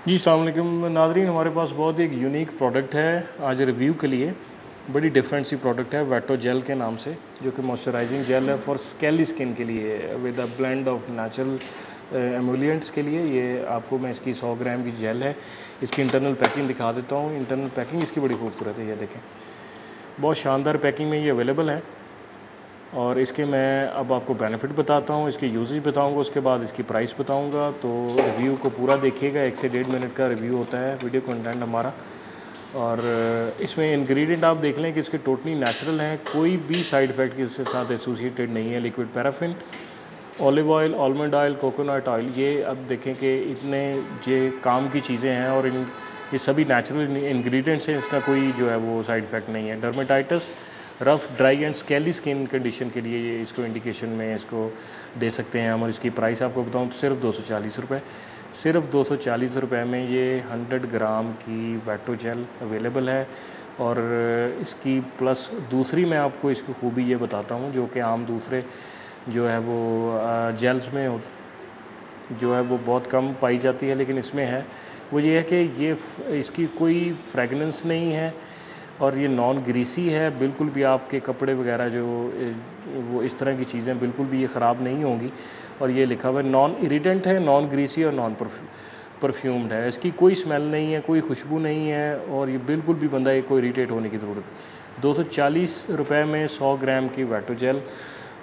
जी अस्सलाम वालेकुम नाज़रीन, हमारे पास बहुत एक यूनिक प्रोडक्ट है आज रिव्यू के लिए। बड़ी डिफरेंट सी प्रोडक्ट है वेटो जेल के नाम से, जो कि मॉइस्चराइजिंग जेल है फॉर स्केली स्किन के लिए with a blend of natural emollients के लिए। ये आपको मैं इसकी 100 ग्राम की जेल है। इसकी इंटरनल पैकिंग दिखा देता हूँ। इंटरनल पैकिंग इसकी बड़ी खूबसूरत है, ये देखें, बहुत शानदार पैकिंग में ये अवेलेबल है। और इसके मैं अब आपको बेनिफिट बताता हूँ, इसके यूजेज बताऊँगा, उसके बाद इसकी प्राइस बताऊँगा। तो रिव्यू को पूरा देखिएगा, 1 से 1.5 मिनट का रिव्यू होता है वीडियो कंटेंट हमारा। और इसमें इंग्रेडिएंट आप देख लें कि इसके टोटली नेचुरल हैं, कोई भी साइड इफ़ेक्ट इसके साथ एसोसिएटेड नहीं है। Liquid paraffin, olive oil, almond oil, coconut oil, ये अब देखें कि इतने ये काम की चीज़ें हैं और ये सभी नेचुरल इंग्रेडिएंट्स हैं। इसका कोई जो है वो साइड इफ़ेक्ट नहीं है। Dermatitis, rough, dry and scaly skin condition के लिए ये इसको इंडिकेशन में इसको दे सकते हैं हम। और इसकी प्राइस आपको बताऊँ तो सिर्फ 240 रुपये, सिर्फ 240 रुपये में ये 100 ग्राम की वेटो जेल अवेलेबल है। और इसकी प्लस दूसरी मैं आपको इसकी खूबी ये बताता हूँ, जो कि आम दूसरे जो है वो जेल्स में जो है वो बहुत कम पाई जाती है, लेकिन इसमें है वो ये है कि ये इसकी कोई फ्रेगनेंस नहीं है और ये नॉन ग्रीसी है। बिल्कुल भी आपके कपड़े वगैरह जो वो इस तरह की चीज़ें बिल्कुल भी ये ख़राब नहीं होंगी। और ये लिखा हुआ है नॉन इरिटेंट है, नॉन ग्रीसी और नॉन परफ्यूम्ड है। इसकी कोई स्मेल नहीं है, कोई खुशबू नहीं है और ये बिल्कुल भी बंदा को इरीटेट होने की ज़रूरत नहीं। 240 रुपये में 100 ग्राम की वेटो जेल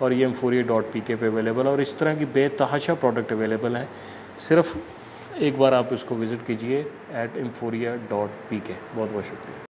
और ये एम्फोरिया.pk पे अवेलेबल है। और इस तरह की बेतहाशा प्रोडक्ट अवेलेबल हैं। सिर्फ एक बार आप इसको विज़िट कीजिए @emforia.pk। बहुत बहुत शुक्रिया।